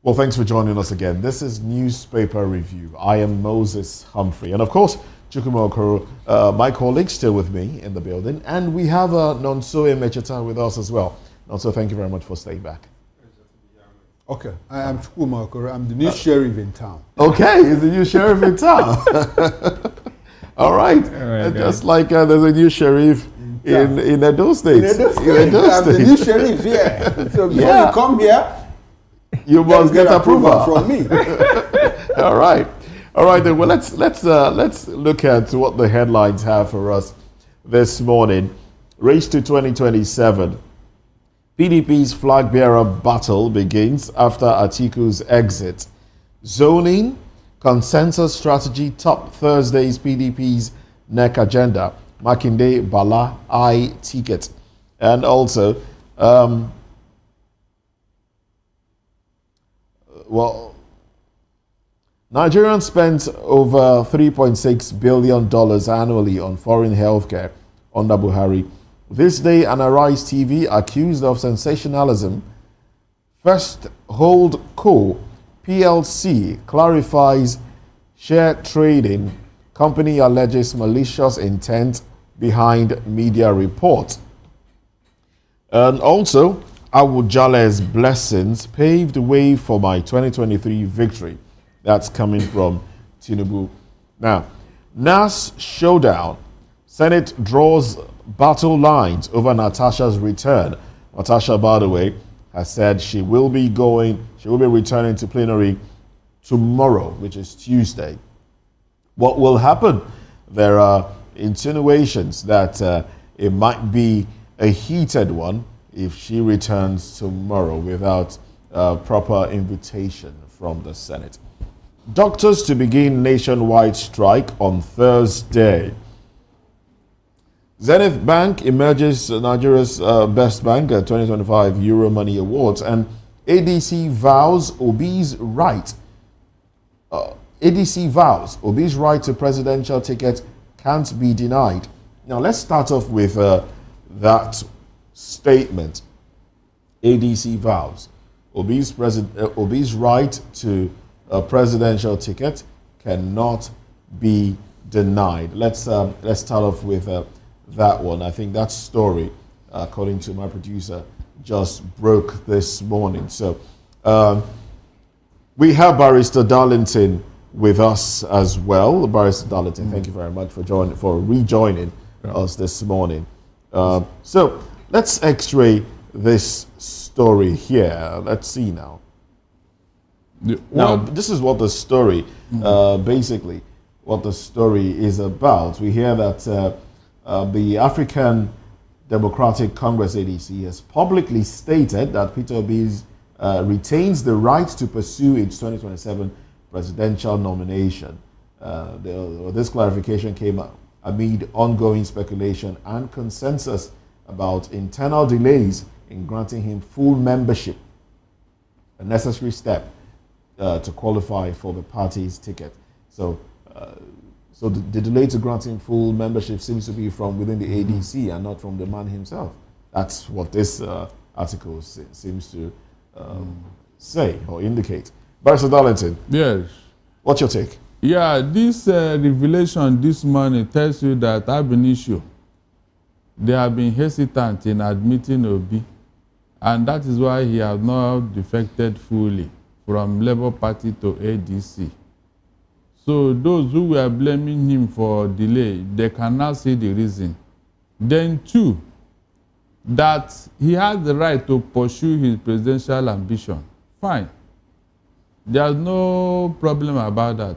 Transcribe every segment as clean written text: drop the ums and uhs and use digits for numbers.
Well, thanks for joining us again. This is Newspaper Review. I am Moses Humphrey. And of course, Chukwuma Okoro, my colleague, still with me in the building. And we have Nonso Emecheta with us as well. Nonso, thank you very much for staying back. Okay, I am Chukwuma Okoro. I'm the new sheriff in town. Okay, he's the new sheriff in town. All right. Just like there's a new sheriff in Edo State. I'm the new sheriff here. So before you come here, you must get approval from me. All right. Then. Well, let's look at what the headlines have for us this morning. Race to 2027. PDP's flag bearer battle begins after Atiku's exit. Zoning, consensus strategy top Thursday's PDP's NEC agenda. Makinde Bala I ticket. And also, Nigerians spent over $3.6 billion annually on foreign healthcare under Buhari. This day, an Arise TV accused of sensationalism. First Hold Co. PLC clarifies share trading. Company alleges malicious intent behind media report. And also, Awujale's blessings paved the way for my 2023 victory. That's coming from Tinubu. Now, NAS showdown. Senate draws battle lines over Natasha's return. Natasha, by the way, has said she will be returning to plenary tomorrow, which is Tuesday. What will happen? There are insinuations that it might be a heated one if she returns tomorrow without proper invitation from the Senate. Doctors to begin nationwide strike on Thursday. Zenith Bank emerges Nigeria's best bank at 2025 Euromoney Awards, and ADC vows Obi'S right. ADC vows Obi'S right to presidential ticket can't be denied. Now let's start off with that statement. ADC vows Obi'S right to a presidential ticket cannot be denied. Let's start off with that one. I think that story, according to my producer, just broke this morning. So we have Barrister Darlington with us as well. Barrister Darlington, thank you very much for rejoining us this morning. So let's x-ray this story here. Let's see now. Now, this is what the story, basically, what the story is about. We hear that the African Democratic Congress, ADC, has publicly stated that Peter Obi's retains the right to pursue its 2027 presidential nomination. This clarification came amid ongoing speculation and consensus about internal delays in granting him full membership, a necessary step to qualify for the party's ticket. So the delay to granting full membership seems to be from within the ADC and not from the man himself. That's what this article seems to say or indicate. Barrister Darlington. Yes. What's your take? Yeah, this revelation this morning tells you that ab initio, they have been hesitant in admitting Obi, and that is why he has not defected fully from Labour Party to ADC. So those who were blaming him for delay, they can now see the reason. Then two, that he has the right to pursue his presidential ambition. Fine. There's no problem about that.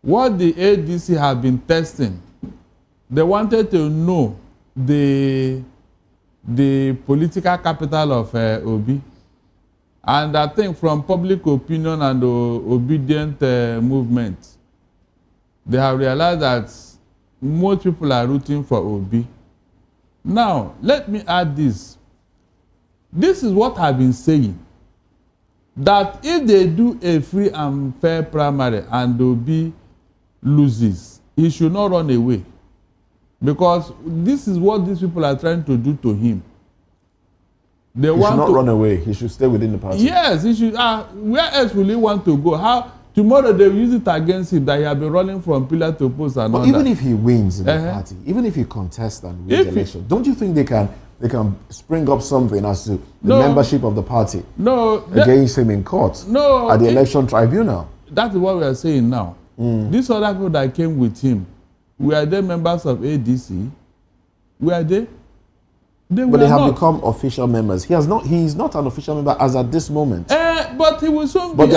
What the ADC have been testing, they wanted to know the political capital of Obi. And I think from public opinion and obedient movement, they have realized that most people are rooting for Obi. Now, let me add this. This is what I've been saying. That if they do a free and fair primary and Obi loses, he should not run away. Because this is what these people are trying to do to him. He should not run away. He should stay within the party. Yes, he should. Where else will he want to go? How tomorrow they will use it against him that he has been running from pillar to post and all that. But even if he wins in the party, even if he contests and wins the election, don't you think they can spring up something as to the membership of the party against him in court at the election tribunal? That is what we are saying now. These other people that came with him, were they members of ADC? Were they? But they have become official members. He is not an official member as at this moment. But he will soon be. But they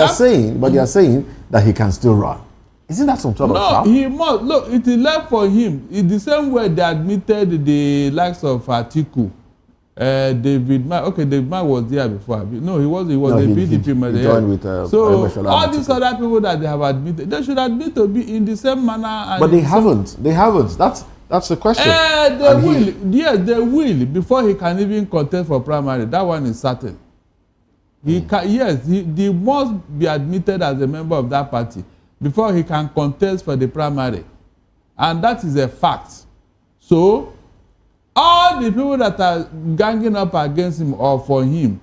are saying that he can still run. Isn't that some sort of trap? No, he must. Look, it is left for him. In the same way they admitted the likes of Atiku. David Mark was there before. No, he was a PDP member. He joined with so all these other people that they have admitted, they should admit to be in the same manner. But they haven't. They haven't. That's the question. They will. Yes, they will before he can even contest for primary. That one is certain. He must be admitted as a member of that party before he can contest for the primary, and that is a fact. So all the people that are ganging up against him or for him,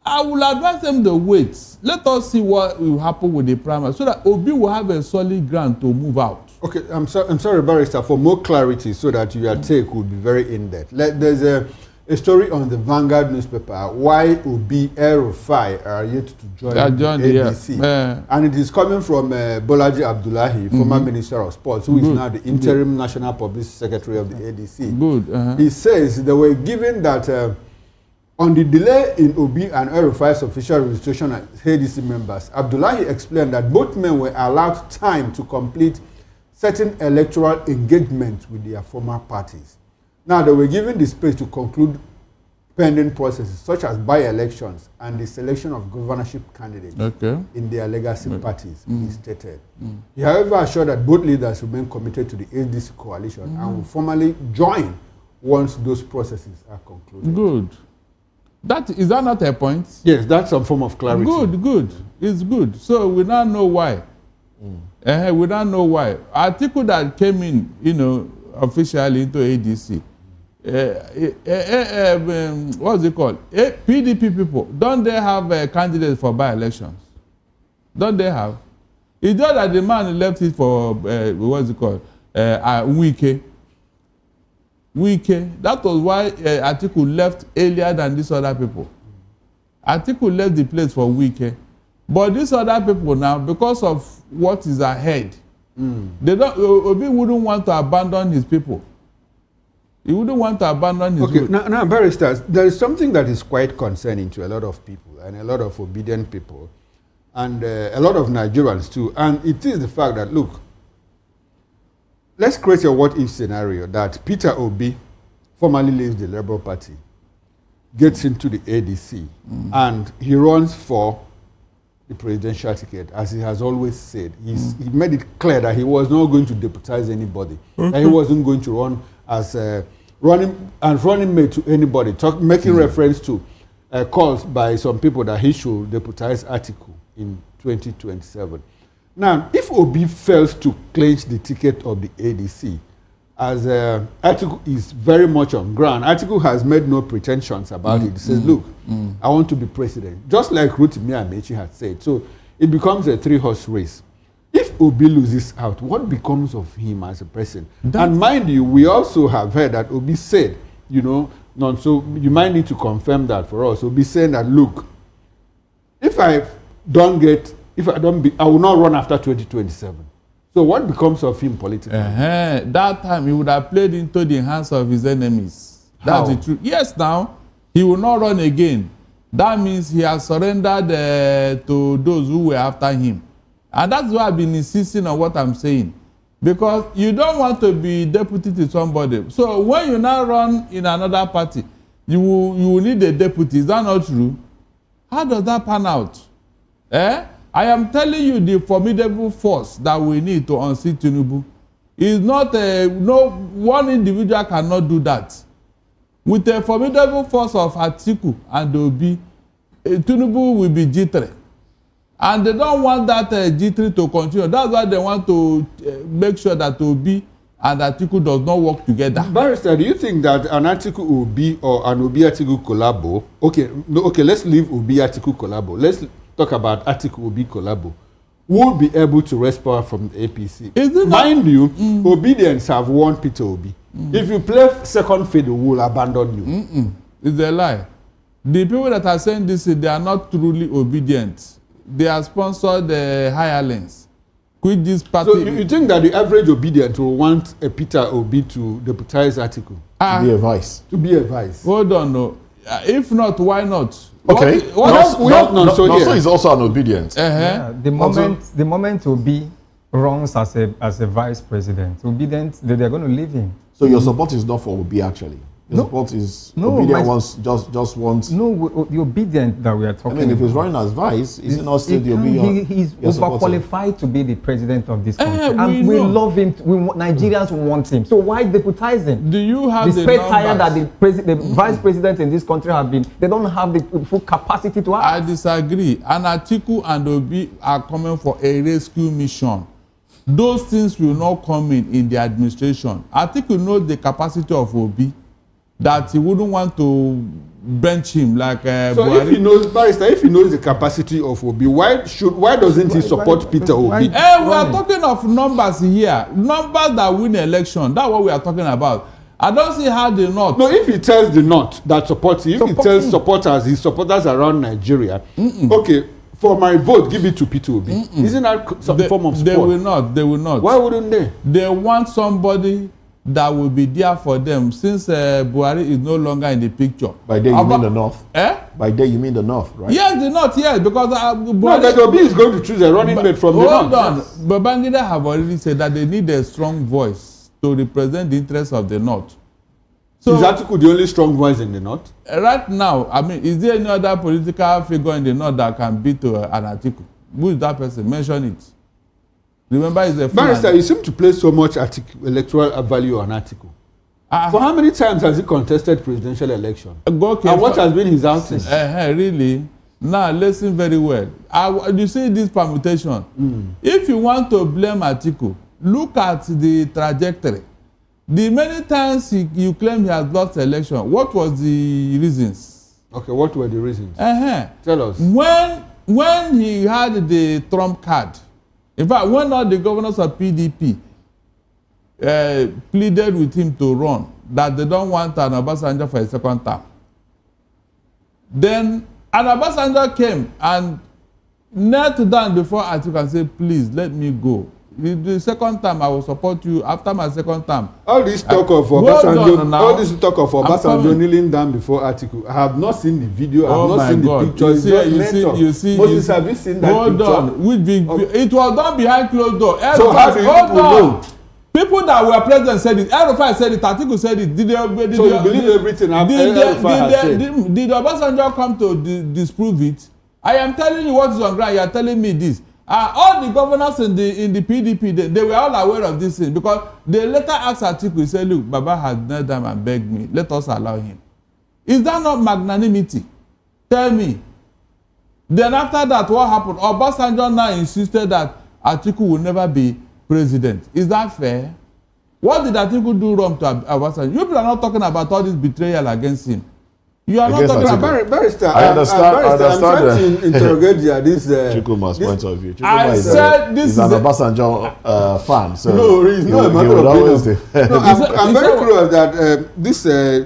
I will advise them to wait. Let us see what will happen with the primary so that Obi will have a solid ground to move out. Okay, I'm sorry, Barrister, for more clarity so that your take would be very in-depth. There's a story on the Vanguard newspaper why Obi El-Rufai are yet to join the ADC. And it is coming from Bolaji Abdullahi, former Minister of Sports, who is now the interim National Publicity Secretary of the ADC. Good. He says they were given that on the delay in Obi and El-Rufai's official registration as ADC members, Abdullahi explained that both men were allowed time to complete certain electoral engagements with their former parties. Now, they were given the space to conclude pending processes such as by-elections and the selection of governorship candidates in their legacy parties, he stated. He, however, assured that both leaders remain committed to the ADC coalition and will formally join once those processes are concluded. Good. Is that not a point? Yes, that's some form of clarity. Good. It's good. So we now know why. We don't know why. Article that came in, officially into ADC. What's it called? PDP people. Don't they have candidates for by-elections? Don't they have? It's just that the man left it for what's it called? Wike. That was why Article left earlier than these other people. Article left the place for Wike. But these other people now, because of what is ahead, Obi wouldn't want to abandon his people. He wouldn't want to abandon his people. Now, barristers, there is something that is quite concerning to a lot of people and a lot of obedient people and a lot of Nigerians too. And it is the fact that, look, let's create a what-if scenario that Peter Obi formerly leaves the Labour Party, gets into the ADC, and he runs for the presidential ticket, as he has always said. He made it clear that he was not going to deputize anybody. That he wasn't going to run as running mate to anybody, making reference to calls by some people that he should deputize Atiku in 2027. Now, if Obi fails to clinch the ticket of the ADC, as Atiku is very much on ground, Atiku has made no pretensions about it. He says, look, I want to be president, just like Rotimi Amechi had said. So it becomes a three-horse race. If Obi loses out, what becomes of him as a person? And mind you, we also have heard that Obi said, so you might need to confirm that for us. Obi saying that, look, I will not run after 2027. So what becomes of him politically? That time he would have played into the hands of his enemies. That's the truth. Yes, now he will not run again. That means he has surrendered to those who were after him. And that's why I've been insisting on what I'm saying. Because you don't want to be deputy to somebody. So when you now run in another party, you will need a deputy. Is that not true? How does that pan out? I am telling you the formidable force that we need to unseat Tinubu is not no one individual cannot do that. With a formidable force of Atiku and Obi, Tinubu will be G3. And they don't want that G3 to continue. That's why they want to make sure that Obi and Atiku does not work together. Barrister, do you think that an Atiku Obi or an Obi Atiku collabo? Okay, let's leave Obi Atiku collabo. Let's talk about Atiku Obi collabo. Will be able to wrest power from the APC. Mind you, Obedience have won Peter Obi. If you play second fiddle, we'll abandon you. It's a lie. The people that are saying this, they are not truly obedient. They are sponsored hirelings. Quit this party. So you think that the average obedient will want a Peter Obi to deputize Atiku? To be a vice. To be a vice. Hold on, no. If not, why not? Okay. So he's also an obedient. Yeah, the moment Obi runs as a vice president, obedient, they're going to leave him. So your support is not for Obi actually. Your support is obedient just wants. No, the obedient that we are talking. I mean, if he's running as vice, is it not still the Obi? He's overqualified to be the president of this country, and we love him. Nigerians want him. So why deputize him? Do you have the numbers? Tired that the vice president in this country have been. They don't have the full capacity to act. I disagree. And Atiku and Obi are coming for a rescue mission. Those things will not come in the administration. Atiku knows the capacity of Obi, that he wouldn't want to bench him like so Buhari. If he knows, Barrister, if he knows the capacity of Obi, why doesn't he support Peter Obi? We are talking of numbers here. Numbers that win election. That's what we are talking about. I don't see how they not. No, if he tells the not that supports him, if he tells his supporters around Nigeria, okay, for my vote, give it to Peter Obi. Isn't that some form of support? They will not. Why wouldn't they? They want somebody that will be there for them, since Buhari is no longer in the picture. By day you mean the North? By day you mean the North, right? Yes, the North, yes, because Buhari, but Obi is going to choose a running mate from the North. Hold on, Babangida have already said that they need a strong voice to represent the interests of the North. So, is Atiku the only strong voice in the North? Right now, I mean, is there any other political figure in the North that can beat an Atiku? Who is that person? Mention it. Remember, it's a Barrister, you seem to place so much electoral value on Atiku. For how many times has he contested presidential election? And what has been his outing? Really? Now, listen very well. You see this permutation. If you want to blame Atiku, look at the trajectory. The many times you claim he has lost election, what was the reasons? Okay, what were the reasons? Tell us. When he had the Trump card, in fact, when all the governors of PDP pleaded with him to run, that they don't want an Obasanjo for a second term, then an Obasanjo came and knelt down before Atiku and said, please, let me go. The second time I will support you. After my second time, all this talk of Obasanjo kneeling down before Atiku, I have not seen the video. I have not seen the picture. You see, Moses, have you seen that picture? Hold on, it was done behind closed door. So how do you know? People that were present said it. El-Rufai said it. Atiku said it. So you believe everything El-Rufai has said? Did Obasanjo come to disprove it? I am telling you what is on ground. You are telling me this. All the governors in the PDP, they were all aware of this thing, because they later asked Atiku, he said, look, Baba has knelt down and begged me. Let us allow him. Is that not magnanimity? Tell me. Then after that, what happened? Obasanjo now insisted that Atiku will never be president. Is that fair? What did Atiku do wrong to Obasanjo? You people are not talking about all this betrayal against him. You are not talking about Barrister. I understand. I'm trying to interrogate this. Chukwuma's point of view. I said this is an Obasanjo fan. So no, he's not a matter of opinion. No, I'm very curious that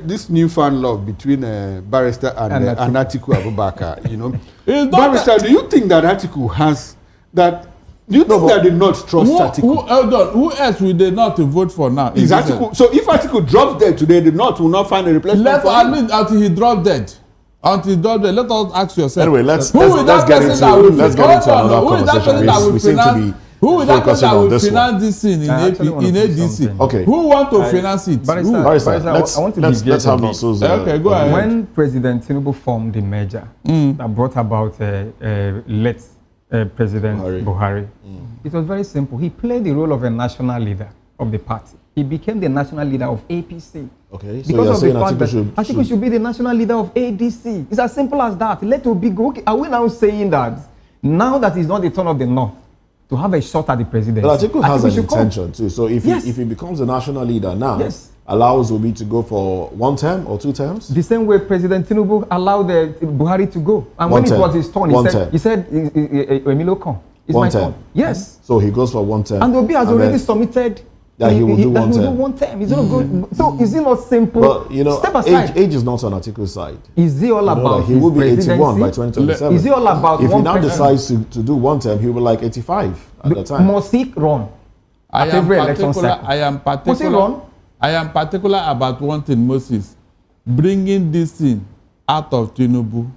this newfound love between Barrister and Atiku Abubakar. You know, Barrister, do you think that Atiku has that? Do you think that they not trust Atiku? Who else will they not vote for now? Is Atiku? So if Atiku drops dead today, the North will not find a replacement for him? At least until he drops dead. Until he drops dead, let us ask yourself. Anyway, let's get into another conversation. Who is that person that will finance this thing in ADC? Okay. Who want to finance it? Barrister, let's have Nonso's. Okay, go ahead. When President Tinubu formed the merger that brought about late President Buhari. It was very simple. He played the role of a national leader of the party. He became the national leader of APC. Okay, so because of the fact that Atiku should be the national leader of ADC. It's as simple as that. Let Obi go. Okay, are we now saying that now that it's not the turn of the North to have a shot at the presidency. But Atiku has an should come. intention too. So if he becomes a national leader now, allows Obi to go for 1 term or 2 terms? The same way President Tinubu allowed Buhari to go. And One when term. it was his turn, he said, Emilio come. It's 1 my term. turn. Yes. So he goes for 1 term. And Obi has already submitted that he will do 1 term. One term. He's going to go. So is it not simple? But you know, step aside. age is not on Atiku's side. Is it all about he will be 81 by 2027. Is it all about if he now decides to do 1 term, he will be like 85 at the time. Must he run? I am particular about one thing, Moses. Bringing this thing out of Tinubu.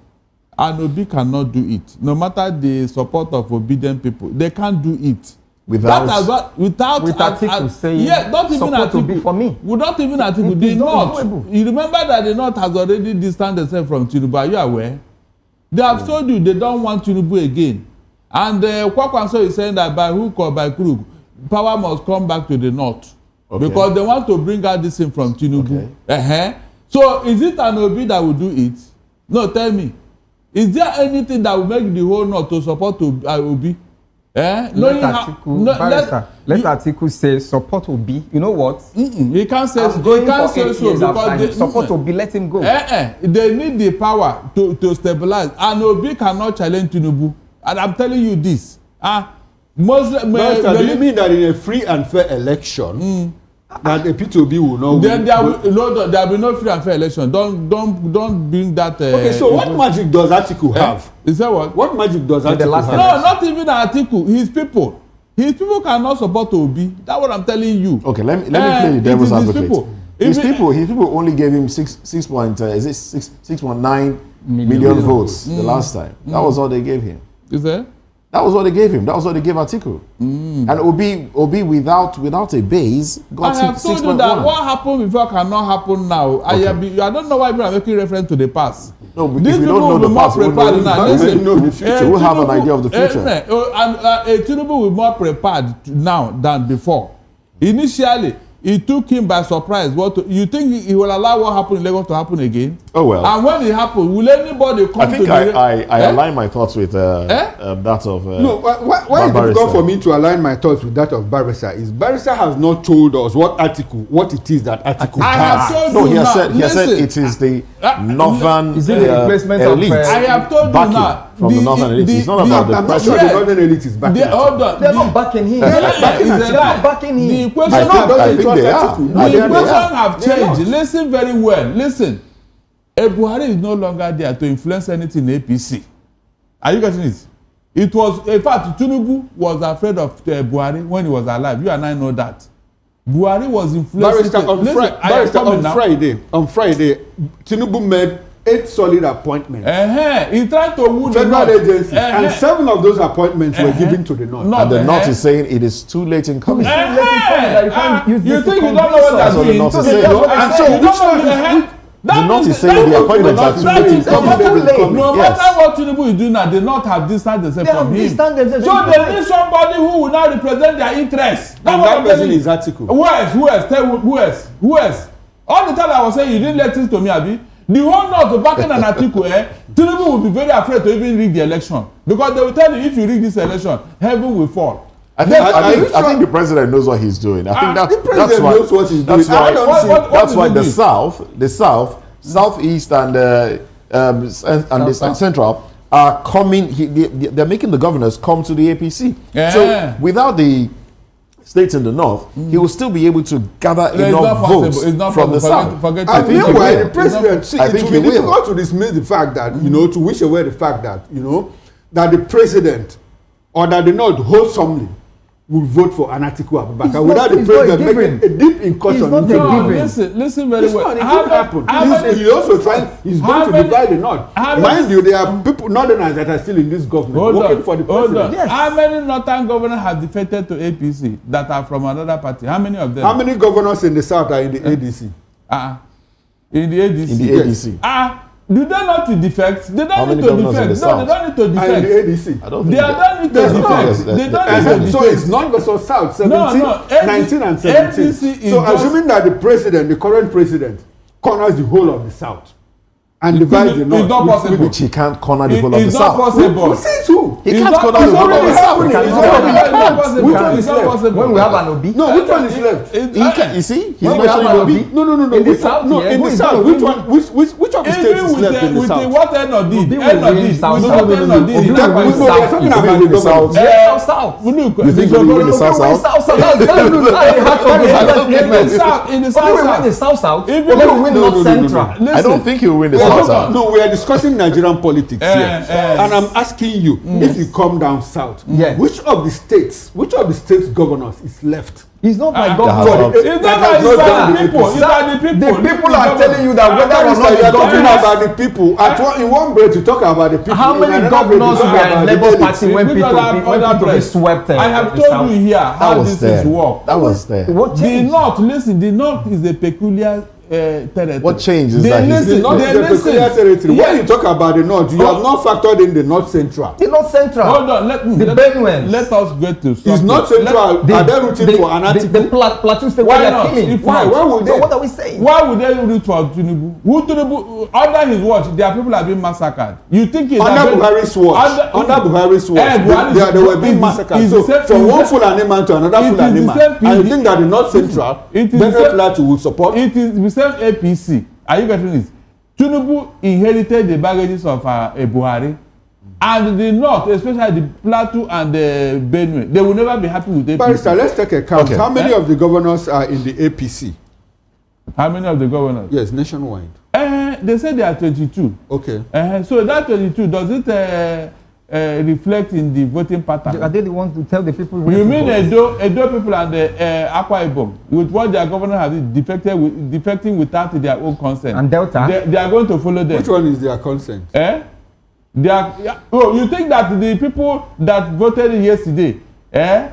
And Obi cannot do it. No matter the support of obedient people, they can't do it. Without Atiku saying, not even support Atiku, will be for me. Without even Atiku, the North. You remember that the North has already distanced themselves from Tinubu. Are you aware? They have told you they don't want Tinubu again. And Kwakwanso is saying that by hook or by crook, power must come back to the North. Okay. Because they want to bring out this thing from Tinubu. Okay. So is it an Obi that will do it? No, tell me. Is there anything that will make the whole North to support Obi? Let Atiku say support Obi. You know what? He can't say so because support Obi. Let him go. They need the power to stabilize, and Obi cannot challenge Tinubu. And I'm telling you this. Muslim. Do you mean that in a free and fair election, that the P2B will not win? There will be no free and fair election. Don't bring that. Okay, so what magic does Atiku have? Is that what? What magic does Atiku have? No, not even Atiku. His people. His people cannot support Obi. That's what I'm telling you. Okay, let me play the devil's advocate. His people only gave him 6.9 million votes the last time. That was all they gave him. Is that? That was what they gave him. That was what they gave Atiku. And Obi without a base got 6.1. I have told you that what happened before cannot happen now. Okay. I don't know why people are making reference to the past. No, because we don't know the past. We know the future. We'll have an idea of the future. And Tinubu will be more prepared now than before. Initially, it took him by surprise. You think he will allow what happened in Lagos to happen again? Oh well. And when it happens, will anybody come to I align my thoughts with that of no, why is it difficult for me to align my thoughts with that of Barrister? Is Barrister has not told us what it is that Atiku has. No, he has said it is the northern elite. I have told you now. From the northern elite. It's not about the president. I'm not sure the northern elite is backing him. Hold on. They're not backing him. They're not backing him. The equation have changed. Listen very well. Listen. Buhari is no longer there to influence anything in APC. Are you getting it? It was, in fact, Tinubu was afraid of Buhari when he was alive. You and I know that. Buhari was influencing. On Friday, Tinubu made 8 solid appointments. He tried to woo federal agencies, and 7 of those appointments were given to the North. And the North is saying it is too late in coming. You think you don't know what that means? And so the North is saying the appointments are too late in coming. No matter what Tinubu is doing now, they not have distanced themselves from him. So they need somebody who will now represent their interests. And that person is Atiku. Who else? All the time I was saying you didn't let it to me, Abi. The whole North backing an Atiku, Tinubu will be very afraid to even rig the election. Because they will tell you if you rig this election, heaven will fall. I think the president knows what he's doing. I think that's why knows what he's doing. That's why the South, Southeast, and the Central are coming. They're making the governors come to the APC. Yeah. So without the states in the North, he will still be able to gather enough votes from the South. I think the president. It will be difficult to dismiss the fact that to wish away the fact that that the president or that the North wholesomely will vote for an Atiku Abubakar without the president making a deep incursion into the Listen very well. It can't happen. He's going to divide the North. Mind you, there are people, Northerners, that are still in this government working for the president. Yes. How many Northern governors have defected to APC that are from another party? How many of them? How many governors in the South are in the ADC? In the ADC? In the ADC. Do they not defect? They don't need to defect. No, they don't need to defect. And the ADC. I don't think they don't need to defect. They don't need to defect. So it's North versus South, 17, 19 and 17. So assuming that the current president, corners the whole of the South, and divide the north. It's not possible. Which he can't corner the whole of the It's not South. possible. Who says who? He can't corner the whole of the South. It's not possible. Which one is left? possible. When we have an Obi. No, which one is left? He can, you see, he's When we have mentioning an Obi. Obi. No. In the Which South, one? No, yeah, in who the is South. gonna Which win? one? Which of the states Even is with left in the the South? what Eno did, Obi will Eno win did, South. with No, what no, no, Eno no. did, Obi he will can't win win No, we are South. talking Obi about will the win the government. South. South. Look, You think Obi will win the South South? in the South, Obi will win the South South. Obi will win North Central. I don't think he will win the We are South talking- South. No, we are discussing Nigerian politics here, and I'm asking you, if you come down south, Yes. which of the states governors is left? It's not my That government. has It's That not has like not done the the people. APC. It's like the people. The people are telling you that whether That or is not why you the are talking government. about the people. In one breath, you talk about the people. How In many another breath, you governors talk were about in the Labour delegates. Party when Which people other be press? swept? I have the told South? you here That how was this there. is work. That was there. What The changed? North, listen, the North is a peculiar territory. What changed is They that listen. The North They is a listen. peculiar territory. Yeah. When you talk about the North, you have not factored in the North Central. The North Central. Hold on, let Benuans. let us get to Is something. North Central, are they rooting for an the article? Plateau State Why where not? they're killing. If Why? Why would So they? what are we saying? Why would they root for Tinubu? Who Tinubu? Under his watch, their people have been massacred. You think it's Under Buhari's watch, under Buhari's watch, they were being massacred. So from one Fulani man to another it is Fulani the man, same and you PD. think that the North Central, It is Benue the same- Plateau will support? It is the same APC. Are you getting this? Tinubu inherited the baggages of Buhari, and the North, especially the Plateau and the Benue, they will never be happy with APC. Barrister, let's take a count. Okay. How many of the governors are in the APC? How many of the governors? Yes, nationwide. They say they are 22. Okay. So that 22, does it reflect in the voting pattern? Are they the ones to tell the people? You where to mean vote? Edo people and the Akwa Ibom, with what their governor has defecting without their own consent? And Delta? They are going to follow them. Which one is their consent? They are, you think that the people that voted yesterday, they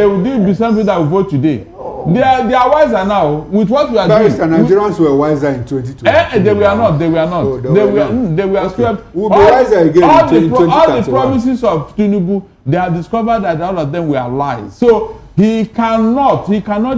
will do the same thing that will vote today? They are wiser now with what we are Barrister, doing. Nigerians were wiser in 2020. They were not. They were not. Oh, they were okay. swept. We'll be wiser again in all the 2031. promises of Tinubu, they have discovered that all of them were lies. So he cannot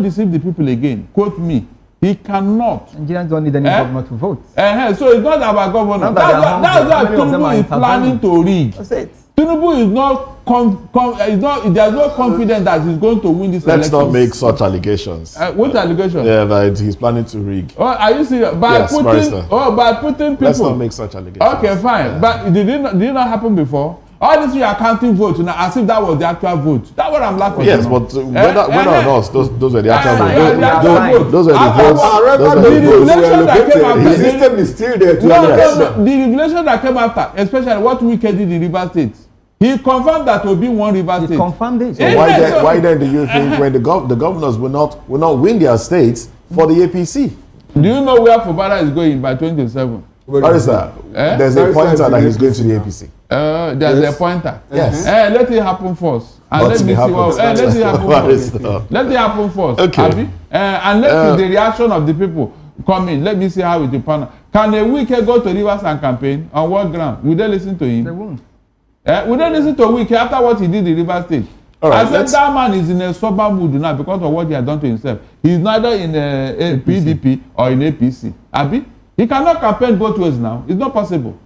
deceive the people again. Quote me. He cannot. Nigerians don't need any governor to vote. So it's not about governor. Now that That's why many of them are Tinubu is planning to rig. That's it. Tinubu is not. There's no confidence that he's going to win this election. Let's not make such allegations. What allegation? Yeah, that he's planning to rig. Oh, are you serious? By putting people. Let's not make such allegations. Okay, fine. Yeah. But did it not happen before? All these are counting votes now, as if that was the actual vote. That's what I'm laughing at. Yes, but whether or not those were the actual votes. Those were the votes. However, Those were the the votes. votes were that came allocated. after The this- system is still there to No, address. the revelation that came after, especially what Wike did in Rivers State, he confirmed that Obi won Rivers He State. confirmed it. So why then do you think when the governors will not win their states for the APC? Do you know where Fubara is going by 2027? What is that? There's a pointer that he's going to the APC. There's a pointer. Yes. Let it happen first. And let me see what. Let it happen first. Let it happen first. Okay. Abi? And let the reaction of the people come in. Let me see how it will pan out. Can a Wike go to Rivers and campaign? On what ground? Will they listen to him? They won't. Will they listen to Wike after what he did in Rivers State? All right, I said that man is in a sober mood now because of what he has done to himself. He's neither in a PDP or in APC. Abi? He cannot campaign both ways now. It's not possible.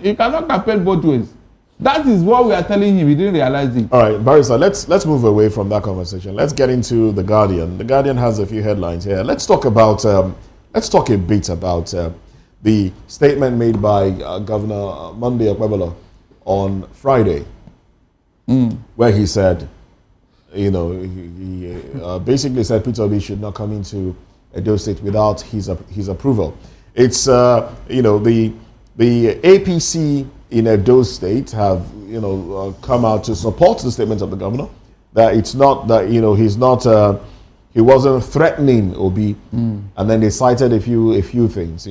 He cannot campaign both ways. That is what we are telling him. He didn't realize it. All right, Barrister, let's move away from that conversation. Let's get into The Guardian. The Guardian has a few headlines here. Let's talk a bit about the statement made by Governor Monday Okwebolo on Friday, where he said, he basically said Peter Obi should not come into Edo State without his approval. It's the APC in Edo State have come out to support the statement of the governor that it's not that he wasn't threatening Obi, and then they cited a few things.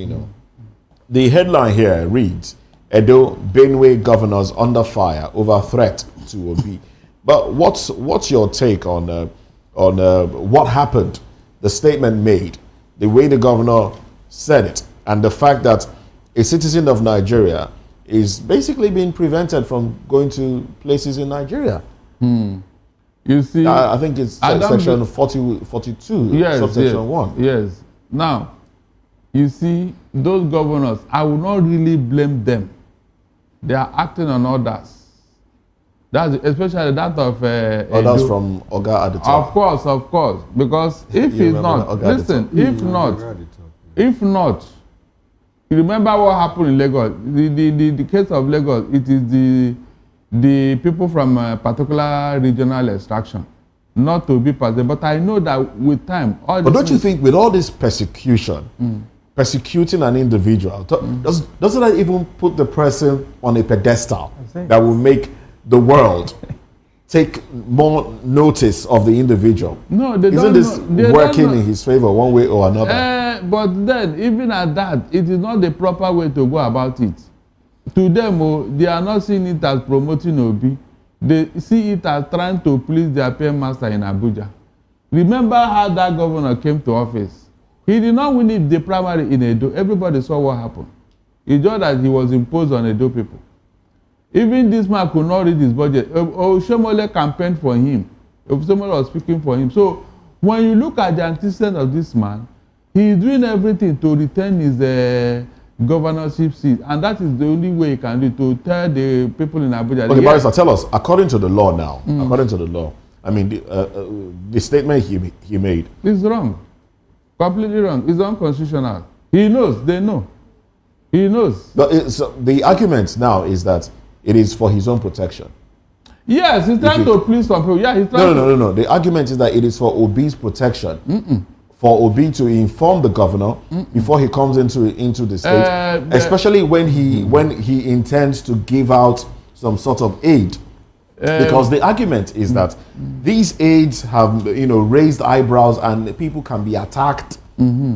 The headline here reads, Edo Benue governors under fire over threat to Obi. But what's your take on what happened, the statement made, the way the governor said it, and the fact that a citizen of Nigeria is basically being prevented from going to places in Nigeria? You see, I think it's section 42, yes, subsection 1. Yes. Now, you see, those governors, I will not really blame them. They are acting on orders. That's especially that of orders from Oga at the top. Of course. Because if he's not, listen, if not, you remember what happened in Lagos. The case of Lagos, it is the people from a particular regional extraction, not to be part. But I know that with time, but don't you think with all this persecution, persecuting an individual, doesn't that even put the person on a pedestal that will make the world take more notice of the individual? No, they Isn't this working in his favor one way or another? But then, even at that, it is not the proper way to go about it. To them, they are not seeing it as promoting Obi. They see it as trying to please their paymaster in Abuja. Remember how that governor came to office? He did not win it the primary in Edo. Everybody saw what happened. It's just that he was imposed on Edo people. Even this man could not read his budget. Oshomole campaigned for him. Oshomole was speaking for him. So when you look at the antecedents of this man, he is doing everything to retain his governorship seat, and that is the only way he can do it, to tell the people in Abuja. Okay, Barrister, tell us, according to the law now, according to the law, I mean, the statement he made. It's wrong. Completely wrong. It's unconstitutional. He knows. They know. He knows. But the argument now is that it is for his own protection. Yes, he's trying to please some people. Yeah, he's trying No. The argument is that it is for Obi's protection. For Obi to inform the governor before he comes into the state, especially when he intends to give out some sort of aid. Because the argument is that these aids have raised eyebrows, and people can be attacked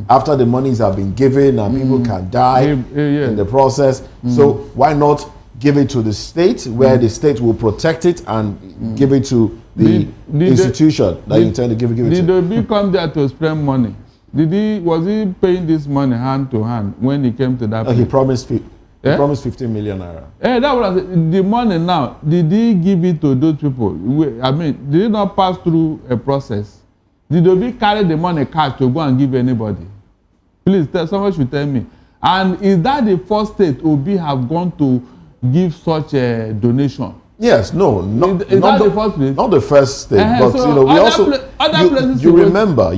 after the monies have been given, and people can die in the process. So why not give it to the state, where the state will protect it, and give it to the institution that you intend to give it to? Did Obi come there to spend money? Was he paying this money hand to hand when he came to that place? He promised 15 million naira. That was the money now. Did he give it to those people? I mean, did it not pass through a process? Did Obi carry the money cash to go and give anybody? Please, someone should tell me. And is that the first state Obi have gone to give such a donation? Yes, no, not the first place? Not the first state, but so we also you remember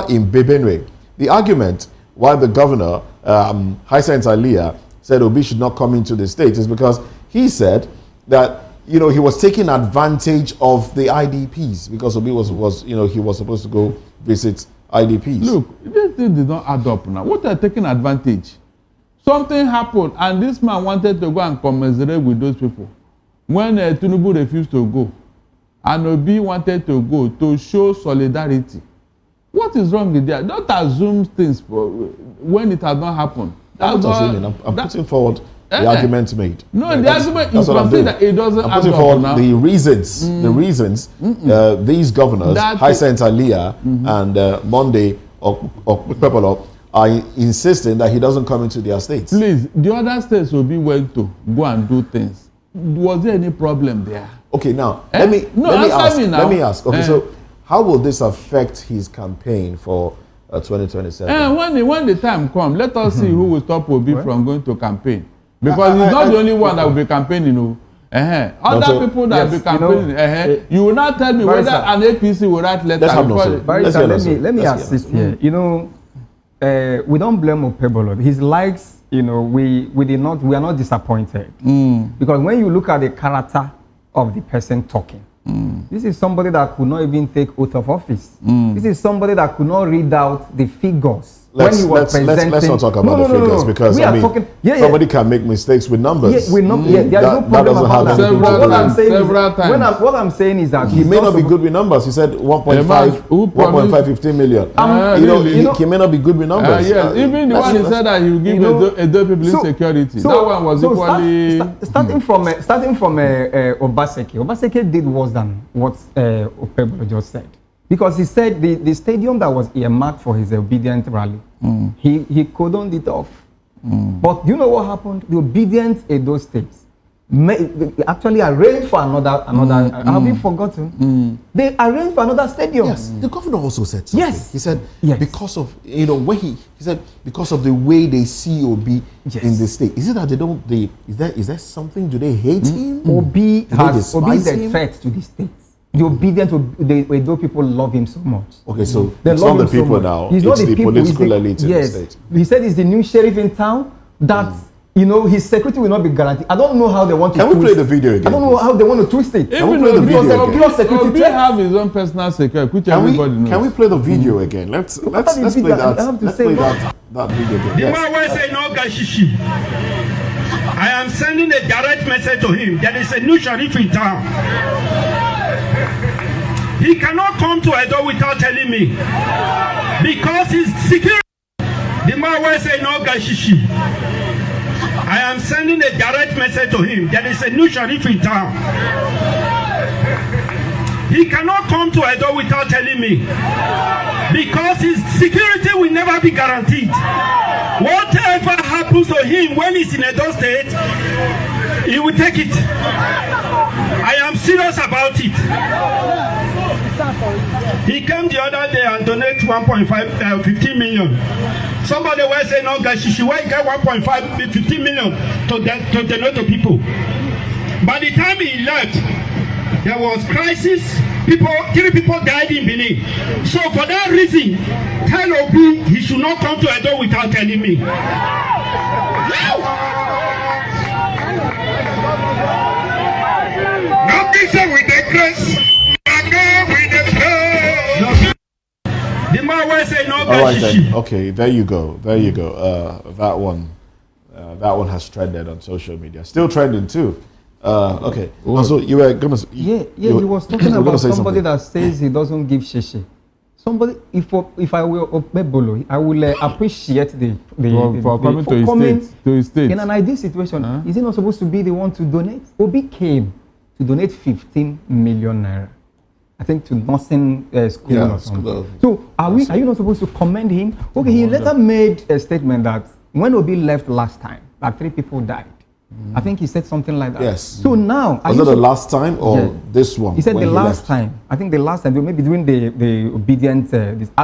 in Bebenue, the argument why the governor Hyacinth Aliyah said Obi should not come into the state is because he said that he was taking advantage of the IDPs, because Obi was he was supposed to go visit IDPs. Look, this thing did not add up now. What are taking advantage? Something happened, and this man wanted to go and commiserate with those people. When Tinubu refused to go, and Obi wanted to go to show solidarity. What is wrong with that? Don't assume things when it has not happened. I'm putting forward the argument made. No, the argument is that it doesn't I'm putting forward now. The reasons these governors, Hyacinth Aliyah and Monday Okpepolo, are insisting that he doesn't come into their states. Please, the other states Obi went to go and do things. Was there any problem there? Okay, now let me ask. Okay, so how will this affect his campaign for 2027? When the time comes, let us see who will stop Obi from going to campaign, because he's not the only one that will be campaigning. Other people that will be campaigning. You will not tell me whether an APC will write letters. Let me assist here. We don't blame Okpebolo. His likes, we are not disappointed. Because when you look at the character of the person talking, this is somebody that could not even take oath of office. This is somebody that could not read out the figures. Let's not talk about the figures, because somebody can make mistakes with numbers. There's no problem about that. What I'm saying is that he may not be good with numbers. He said 1.15 million. He may not be good with numbers. Yes, even the one he said that he will give Edo people insecurity. That one was equally. Starting from Obaseki. Obaseki did worse than what Okpebolo just said. Because he said the stadium that was earmarked for his obedient rally, he cordoned it off. But you know what happened? The obedient Edo states, actually arranged for another. Have you forgotten? They arranged for another stadium. Yes, the governor also said something. Yes. He said Yes. because of when he said because of the way they see Obi in the state. Is it that they don't? Is there something? Do they hate him? Obi Do they is despise a him? threat to the state. The obedient, though people love him so much. Okay, so They it's love not the him so people much. now. He's It's not the people, political he's elite in the state. He said he's the new sheriff in town. That his security will not be guaranteed. I don't know how they want to. Can we play the video again? I don't know how they want to twist it. Can we play the video again? Pure security Obi threat. have his own personal security, which everybody knows. Can we play the video again? Let's play that. Let's play that video again. The Yes. man will say no gashishi. I am sending a direct message to him. There is a new sheriff in town. He cannot come to Edo without telling me because his security. The man will say no gashishi. I am sending a direct message to him. There is a new sheriff in town. He cannot come to Edo without telling me because his security will never be guaranteed. Whatever happens to him when he's in Edo State, he will take it. I am serious about it. He came the other day and donated 15 million. Somebody will say, no, Gashishi, why get 15 million to donate to people? By the time he left, there was crisis. 3 people died in Benin. So for that reason, tell Obi he should not come to Edo without telling me. Now this with the grace. The man will say no. All right then. Okay, there you go. There you go. That one has trended on social media. Still trending too. Okay. Also, you were gonna. He was talking about somebody that says he doesn't give shishi. Somebody, if I will Obebolo, I will appreciate for coming to his state. In an ideal situation, is he not supposed to be the one to donate? Obi came to donate 15 million naira. I think to nursing school or something. So are you not supposed to commend him? Okay, he later made a statement that when Obi left last time, that 3 people died. I think he said something like that. Yes. So now, was it the last time or this one? He said the last time. I think the last time, maybe during the obedient.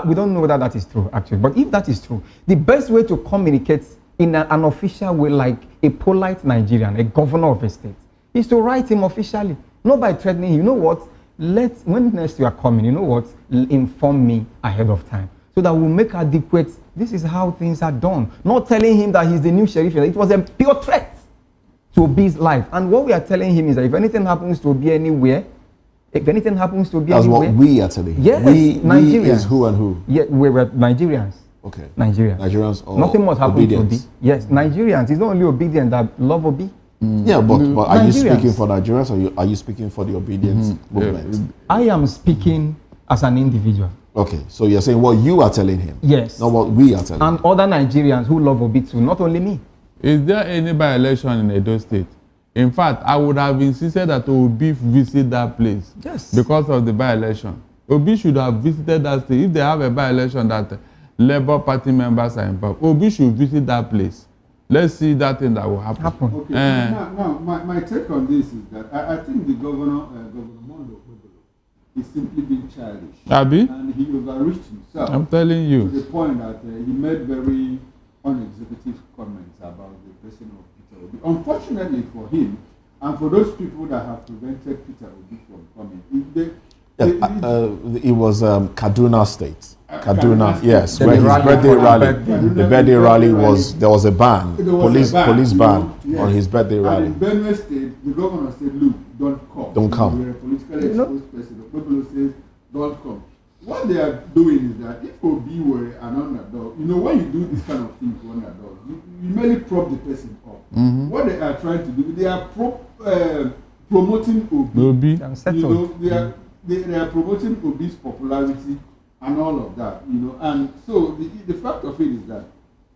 We don't know whether that is true actually. But if that is true, the best way to communicate in an official way, like a polite Nigerian, a governor of a state, is to write him officially, not by threatening him. You know what? When next you are coming, you know what? Inform me ahead of time so that we'll make adequate. This is how things are done. Not telling him that he's the new sheriff. It was a pure threat to Obi's life. And what we are telling him is that if anything happens to Obi anywhere, that's what we are telling him. Yes, we Nigerians. Is who and who? Yeah, we were Nigerians. Okay. Nigerians. Or nothing must happen to Obi. obedience? Yes, Nigerians. It's not only obedient that love Obi. Yeah, but are you Nigerians. speaking for Nigerians or are you speaking for the obedience movement? I am speaking as an individual. Okay, so you're saying what you are telling him? Yes. Not what we are telling him. And other Nigerians who love Obi too, not only me. Is there any by-election in Edo State? In fact, I would have insisted that Obi visit that place. Yes. Because of the by-election. Obi should have visited that state. If they have a by-election that Labour Party members are involved, Obi should visit that place. Let's see that thing that will happen. Okay. Now, my take on this is that I think the governor, Governor Mondo, is simply being childish. Abi? And he overreached himself. I'm telling you. To the point that he made very unexecutive comments about the person of Peter Obi. Unfortunately for him, and for those people that have prevented Peter Obi from coming, it was Kaduna State. Kaduna, yes, The where his birthday rally. rally. The birthday rally was, there was a ban, police ban yes. on his birthday rally. And in Benue State, the governor said, look, don't come. Don't come. You're a politically exposed person. The people says, don't come. What they are doing is that if Obi were an underdog, when you do this kind of thing to underdog, you merely prop the person up. What they are trying to do, they are promoting Obi. They are promoting Obi's popularity and all of that, and so the fact of it is that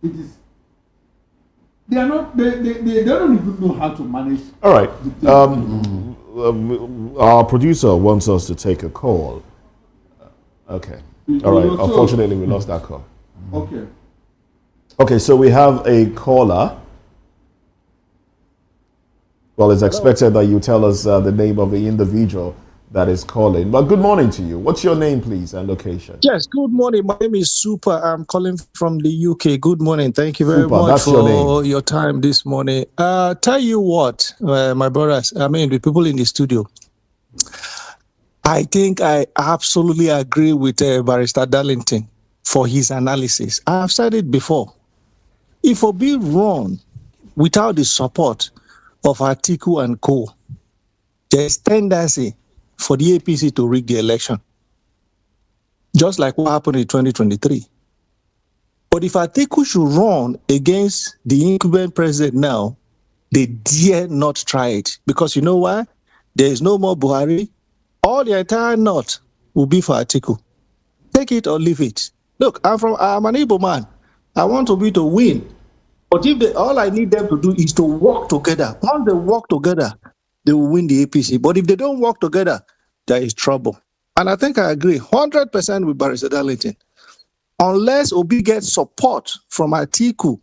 it is they don't even know how to manage. All right. Our producer wants us to take a call. Okay. All right. Unfortunately, we lost that call. Okay. Okay, so we have a caller. Well, it's expected that you tell us the name of the individual that is calling. But good morning to you. What's your name, please, and location? Yes, good morning. My name is Super. I'm calling from the UK. Good morning. Thank you very Super, much that's for your time this morning. Tell you what, my brothers, I mean, the people in the studio, I think I absolutely agree with Barrister Darlington for his analysis. I've said it before. If Obi run without the support of Atiku and co, there's tendency for the APC to rig the election, just like what happened in 2023. But if Atiku should run against the incumbent president now, they dare not try it. Because you know why? There is no more Buhari. All the entire North will be for Atiku. Take it or leave it. Look, I'm an Igbo man. I want Obi to win. But if all I need them to do is to work together. Once they work together, they will win the APC. But if they don't work together, there is trouble. And I think I agree 100% with Barrister Darlington. Unless Obi gets support from Atiku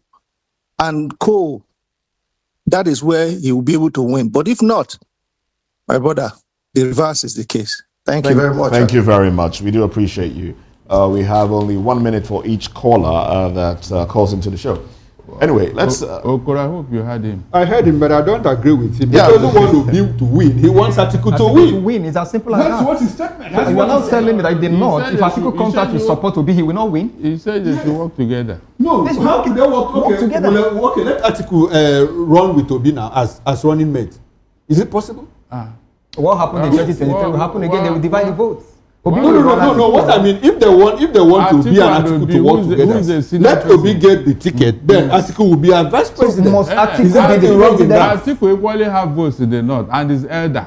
and co, that is where he will be able to win. But if not, my brother, the reverse is the case. Thank you very much. Thank you very much. We do appreciate you. We have only 1 minute for each caller that calls into the show. Anyway, let's... Okoro, I hope you heard him. I heard him, but I don't agree with him. He Yeah. doesn't want Obi to win. He wants Atiku to win. To win. It's as simple as That's that. what his statement. You are not telling me that if they not, said if they Atiku should- comes he out said to you- support Obi, he will not win. He said they should work together. No, Let's how can they work together. Well, okay, let Atiku run with Obi now as running mate. Is it possible? What happened in 2023 will happen again. They will divide the votes. Obi No. will run as What I mean, if they want Obi and Atiku to work who's together, the senior let Obi get the ticket. Then Atiku will be a vice So president. must Atiku Is there be anything the wrong with president? that? Atiku equally have votes in the north and is elder.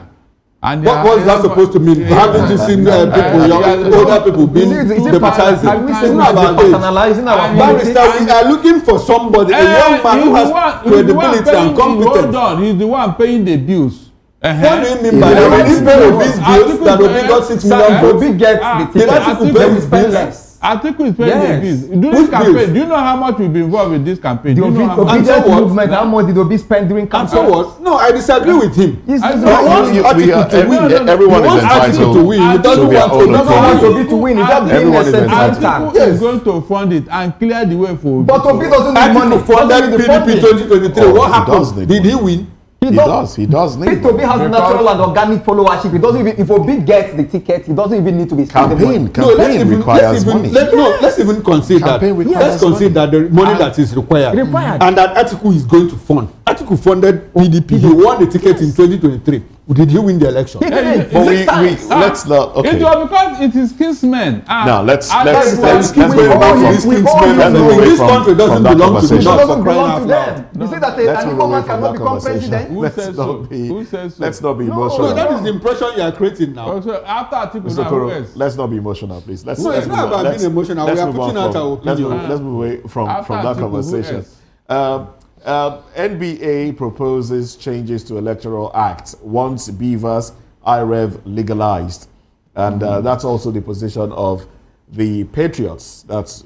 And What was that supposed to mean? Haven't you seen older people being Is it deputized? Have we It's seen not about age. personalizing our Barrister, we are looking for somebody, a young man who has credibility and competence. Hold on, he's the one paying the bills. What do you mean by that? When he pay Obi's bills, that Obi got 6 million votes. Obi gets the ticket. Atiku They pay will his spend bills. less. Atiku is paying Yes. the bills. During Whose campaign, bills? do you know how much will be involved with this campaign? The Do you know how much? And so Obedient what? movement, how much did Obi spend during And campaign? so what? No, I disagree with him. He's I He know. wants Atiku to win. Everyone He is wants Atiku to entitled win. He to doesn't their want own Obi opinion. to win. He's not being Everyone is a entitled. center. Atiku is going to fund it and clear the way for Obi. But Obi doesn't need money. Atiku funded PDP 2023. Oh, What he does happened? need Did he money. win? He does need Peter Obi has Because- natural and organic followership. He doesn't even, if Obi gets the ticket, he doesn't even need to be spending money. Campaign requires money. Let's even concede that. Campaign requires Let's concede that the money that is required. And that Atiku is going to fund. Atiku funded PDP. He won the ticket in 2023. Did he win the election? He didn't. But Six times. let's not. Okay. It was because it is kinsmen. Now let's Let's move go away back to these we kingsmen. all Let's move In away this from country doesn't that belong to the It conversation. North doesn't for crying belong out to loud. them. You say that Let's an move Igbo away man from cannot that become conversation. president. Who says so? Who says so? Let's not be No, emotional. that is the impression you are creating now. Also, after Atiku, Mr. now who Koro, else? let's not be emotional, please. Let's No, it's move not on. about Let's- being emotional. let's We are move on putting out from- our opinion. Let's move away from After that Atiku, who conversation. else? NBA proposes changes to Electoral Act once Beavers IREV legalized, and that's also the position of the Patriots. That's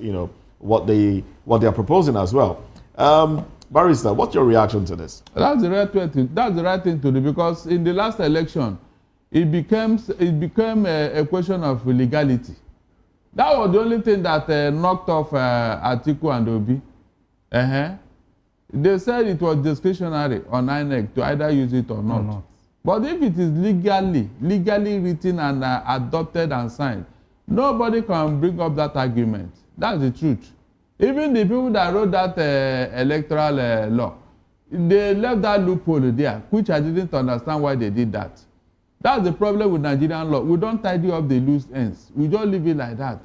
what they are proposing as well. Barrister, what's your reaction to this? That's the right thing to do, because in the last election, it became a question of legality. That was the only thing that knocked off Atiku and Obi. They said it was discretionary on INEC to either use it or not. But if it is legally written and adopted and signed, nobody can bring up that argument. That's the truth. Even the people that wrote that electoral law, they left that loophole there, which I didn't understand why they did that. That's the problem with Nigerian law. We don't tidy up the loose ends. We just leave it like that.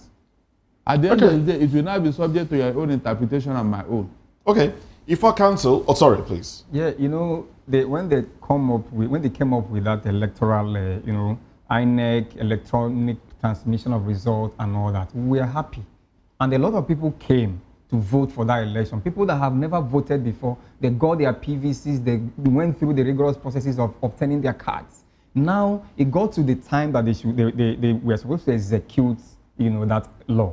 At the end of the day, it will now be subject to your own interpretation and my own. Okay. If our council, sorry, please. Yeah, when they came up with that electoral, INEC, electronic transmission of results and all that, we are happy. And a lot of people came to vote for that election. People that have never voted before, they got their PVCs, they went through the rigorous processes of obtaining their cards. Now, it got to the time that they were supposed to execute, that law.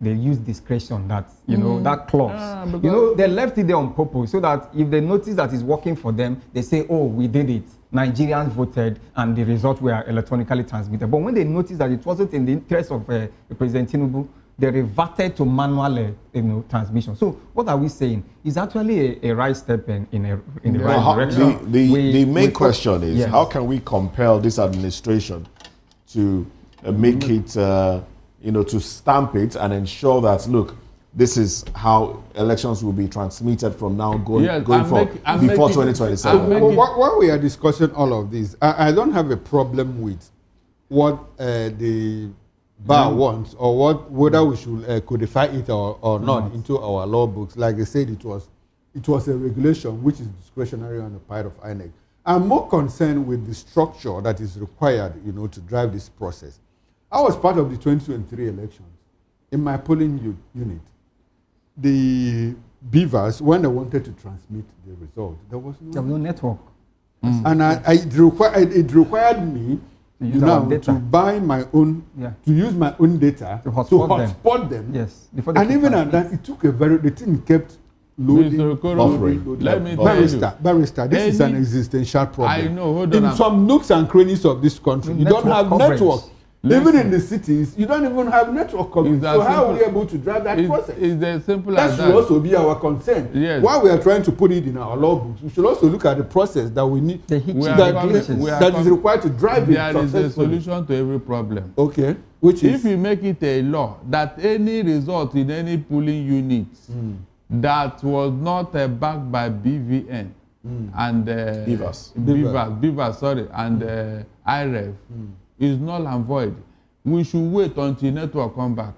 they use discretion, that, you know, that clause. You know, they left it there on purpose so that if they notice that it's working for them, they say, oh, we did it. Nigerians voted and the results were electronically transmitted. But when they noticed that it wasn't in the interest of President Tinubu, they reverted to manual transmission. So what are we saying? It's actually a right step in the right direction. The main question is, yes, how can we compel this administration to make it, to stamp it and ensure that, look, this is how elections will be transmitted from now going forward before 2027. While we are discussing all of this, I don't have a problem with what the bar wants, or whether we should codify it or not into our law books. Like I said, it was a regulation which is discretionary on the part of INEC. I'm more concerned with the structure that is required, to drive this process. I was part of the 2023 elections. In my polling unit, the beavers, when they wanted to transmit the result, there was no network. And it required me to buy my own, to use my own data to hotspot them. Yes. And even at that, it took the thing kept loading. Let me Barrister, this is an existential problem. I know. Hold on. In some nooks and crannies of this country, you don't have network. Even in the cities, you don't even have network coverage. So how are we able to drive that process? It's as simple as that. That should also be our concern. Yes. While we are trying to put it in our law books, we should also look at the process that we need, that is required to drive it successfully. There is a solution to every problem. Okay. Which is? If you make it a law that any result in any polling unit that was not backed by BVN and Beavers, and IREF is null and void, we should wait until network come back.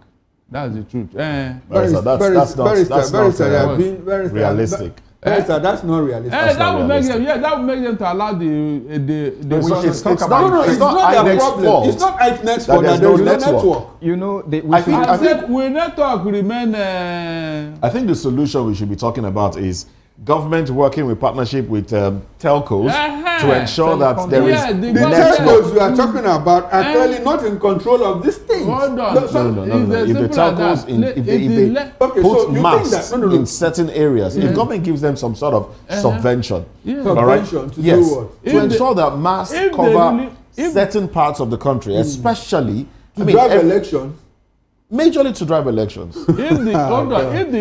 That's the truth. That's not realistic. That's not realistic. That would make them to allow the it's not INEC's fault. It's not INEC's fault that there is no network. I think will network remain. I think the solution we should be talking about is government working with partnership with telcos to ensure that there is the telcos you are talking about are clearly not in control of this thing. Hold on. No. If the telcos if they put masts in certain areas, if government gives them some sort of subvention, subvention to do what? To ensure that masts cover certain parts of the country, especially to drive elections. Majorly to drive elections. If the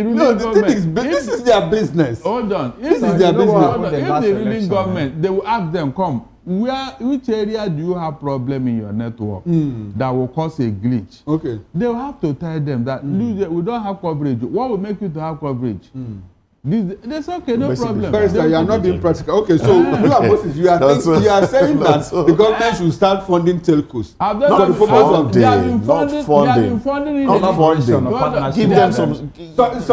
ruling government, this is their business. Hold on. This is their business. If the ruling government, they will ask them, come, which area do you have problem in your network that will cause a glitch? Okay. They will have to tell them that we don't have coverage. What will make you to have coverage? That's okay, no problem. Barrister, you are not being practical. Okay, so you are saying that the government should start funding telcos. They have been funding. Give them some tax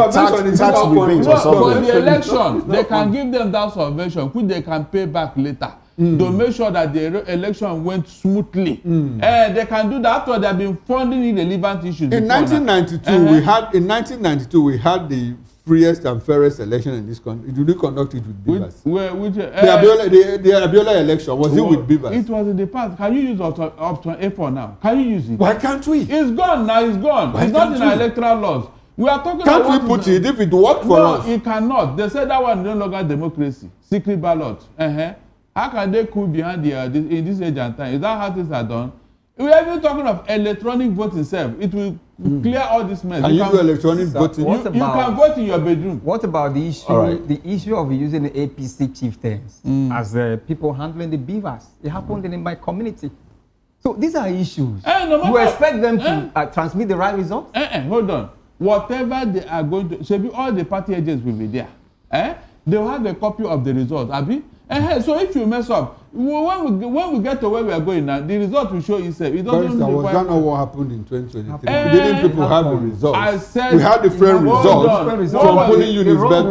rebates or something. For the election, they can give them that subvention, which they can pay back later. To make sure that the election went smoothly. They can do that after they have been funding irrelevant issues. In 1992, we had the freest and fairest election in this country. Did you conduct it with beavers? The Abiola election, was it with beavers? It was in the past. Can you use option A4 now? Can you use it? Why can't we? It's gone now. It's gone. It's not in our electoral laws. We are talking about. Can't we put it if it worked for us? No, it cannot. They said that one is no longer democracy. Secret ballot. How can they cool behind in this age and time? Is that how things are done? We are even talking of electronic voting itself. It will clear all this mess. Can you do electronic voting? You can vote in your bedroom. What about the issue? The issue of using the APC chieftains as people handling the beavers? It happened in my community. So these are issues. You expect them to transmit the right results? Hold on. Whatever they are going to, all the party agents will be there. They will have a copy of the results. Abi? So if you mess up, when we get to where we are going now, the result will show itself. It doesn't was that not what happened in 2023? Didn't people have the results? I said we had different results from polling units, but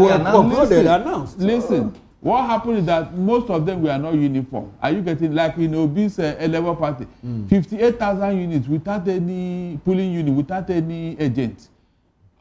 were announced. Listen, what happened is that most of them were not uniform. Are you getting, like in Obi'S Labour Party, 58,000 units without any polling unit, without any agent.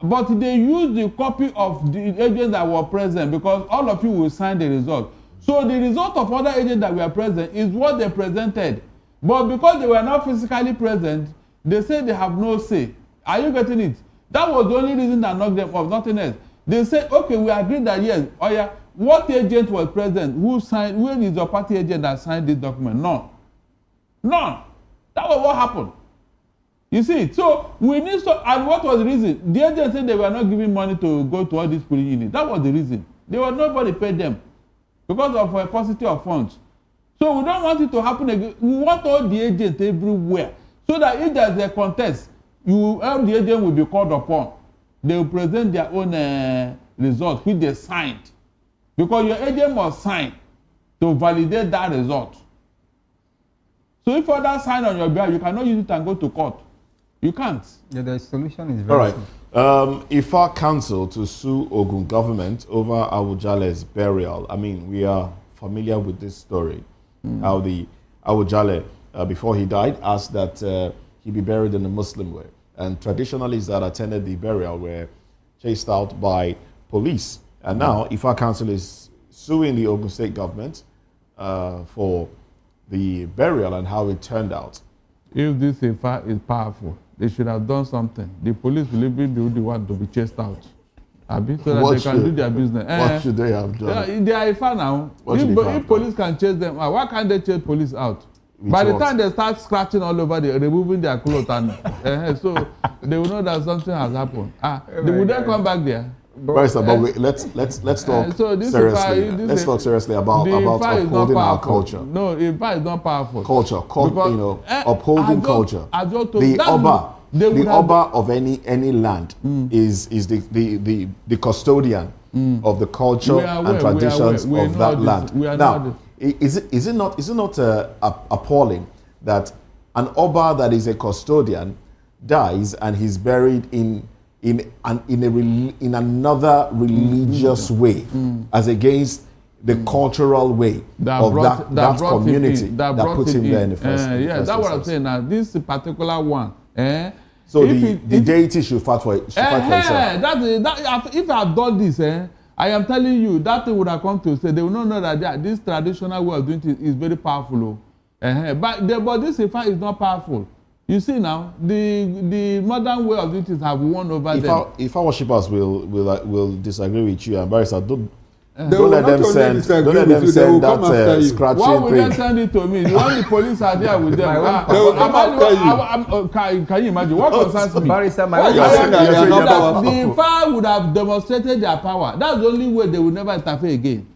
But they used the copy of the agents that were present because all of you will sign the result. So the result of other agents that were present is what they presented. But because they were not physically present, they say they have no say. Are you getting it? That was the only reason that knocked them off, nothing else. They said, okay, we agree that yes, oh yeah, what agent was present? Who signed? Where is your party agent that signed this document? None. None. That was what happened. You see, so we need to, and what was the reason? The agent said they were not giving money to go to all these polling units. That was the reason. Nobody paid them because of a paucity of funds. So we don't want it to happen again. We want all the agents everywhere so that if there's a contest, all the agent will be called upon. They will present their own results which they signed. Because your agent must sign to validate that result. So if others sign on your behalf, you cannot use it and go to court. You can't. Yeah, the solution is very simple. All right. IFA counsel to sue Ogun government over Awujale's burial. I mean, we are familiar with this story. How the Awujale, before he died, asked that he be buried in a Muslim way. And traditionalists that attended the burial were chased out by police. And now IFA council is suing the Ogun state government for the burial and how it turned out. If this IFA is powerful, they should have done something. The police will even be the one to be chased out. So that they can do their business. What should they have done? They are IFA now. If police can chase them out, why can't they chase police out? By the time they start scratching all over, they're removing their clothes, and so they will know that something has happened. They will then come back there. But let's talk seriously. Let's talk seriously about upholding our culture. No, IFA is not powerful. Culture, upholding culture. The Oba of any land is the custodian of the culture and traditions of that land. Now, is it not appalling that an Oba that is a custodian dies and he's buried in another religious way as against the cultural way of that community that put him there in the first place? Yeah, that's what I'm saying now. This particular one. So the deity should fight for itself. If I have done this, I am telling you, that thing would have come to say, they will not know that this traditional way of doing it is very powerful. But this IFA is not powerful. You see now, the modern way of doing it have won over them. If our worshippers will disagree with you, and Barrister, don't let them send that scratching thing. Why would they send it to me? When the police are there with them, can you imagine? What concerns me? Barrister, the IFA would have demonstrated their power. That's the only way they will never interfere again.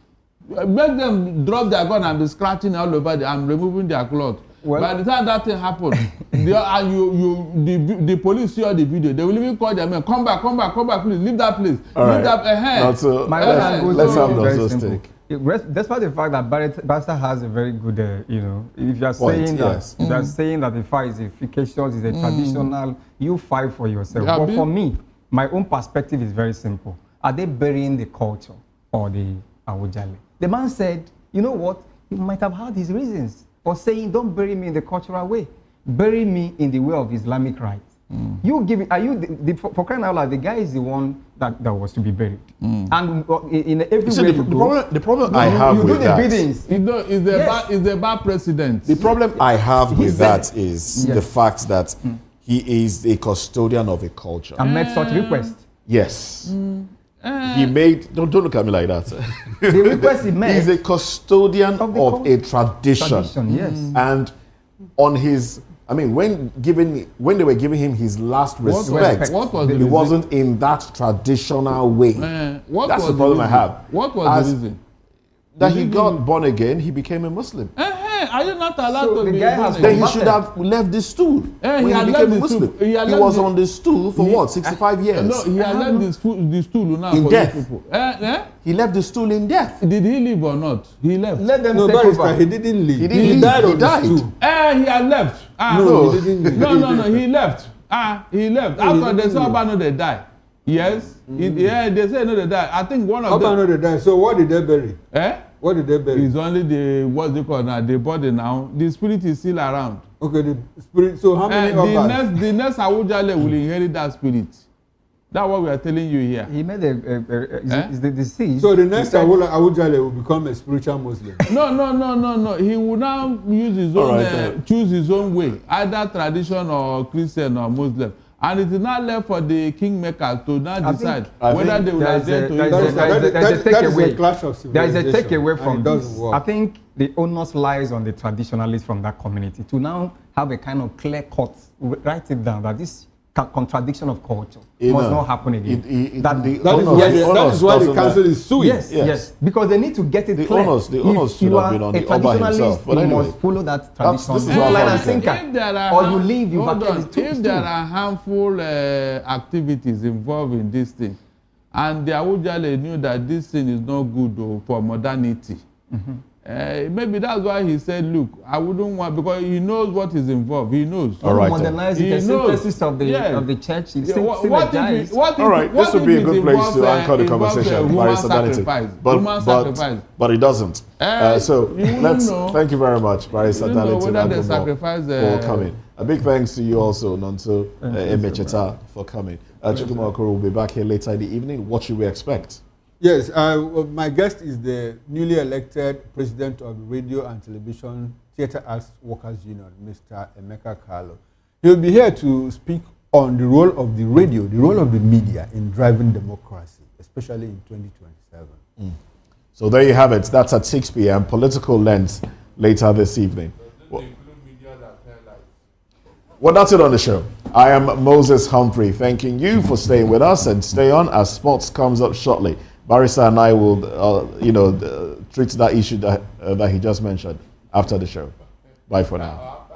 Make them drop their gun and be scratching all over them and removing their clothes. Well, by the time that thing happened, the police see all the video. They will even call their men, come back, please, leave that place. Let's have those take. Despite the fact that Barrister has a very good, if you are saying that the fight is efficacious, is a traditional, you fight for yourself. But for me, my own perspective is very simple. Are they burying the culture or the Awujale? The man said, you know what? He might have had his reasons for saying, don't bury me in the cultural way. Bury me in the way of Islamic rites. You give it, for crying out loud, the guy is the one that was to be buried. And in every way the problem I have with that, is a bad precedent. The problem I have with that is the fact that he is a custodian of a culture. And made such request. Yes. He made, don't look at me like that. The request he made. He's a custodian of a tradition. Yes. And on his, when they were giving him his last respect, he wasn't in that traditional way. That's the problem I have. What was the reason? That he got born again, he became a Muslim. Are you not allowed to be born again? Then he should have left the stool. When he became a Muslim. He was on the stool for 65 years? No, he had left the stool now in for death. People. He left the stool in death. Did he leave or not? He left. Let them take over. He didn't leave. He died on the stool. He had left. No, he didn't leave. No, he left. He left. After they saw Obano, they died. Yes. They say no, they died. I think one of them. Obano, they died. So what did they bury? What did they bury? It's only what's it called now? The body now. The spirit is still around. Okay, the spirit. So how many Obas? The next Awujale will inherit that spirit. That's what we are telling you here. He made the siege. So the next Awujale will become a spiritual Muslim. No. He will now use his own, choose his own way, either tradition or Christian or Muslim. And it is not left for the kingmakers to now decide whether they will adhere to it. That is a clash of civilization. There is a takeaway from this. Work. I think the onus lies on the traditionalists from that community to now have a kind of clear cut, write it down, that this contradiction of culture must not happen again. That is why the council is suing. Yes, because they need to get it clear. The onus should have been on the Oba himself. But anyway, you must follow that tradition. This is what or you leave, you if there are harmful activities involved in this thing, and the Awujale knew that this thing is not good for modernity, maybe that's why he said, look, I wouldn't want, because he knows what is involved. He knows. All right. Modernize the synthesis of the church. All right, this would be a good place to anchor the conversation, Barrister Darlington. But it doesn't. So thank you very much, Barrister Darlington, for coming. A big thanks to you also, Nonso Emecheta, for coming. Chukwuma Okoro will be back here later in the evening. What should we expect? Yes, my guest is the newly elected president of the Radio and Television Theatre Arts Workers Union, Mr. Emeka Carlo. He will be here to speak on the role of the radio, the role of the media in driving democracy, especially in 2027. So there you have it. That's at 6 p.m. Political Lens later this evening. Well, that's it on the show. I am Moses Humphrey, thanking you for staying with us, and stay on as sports comes up shortly. Barrister and I will, treat that issue that he just mentioned after the show. Bye for now.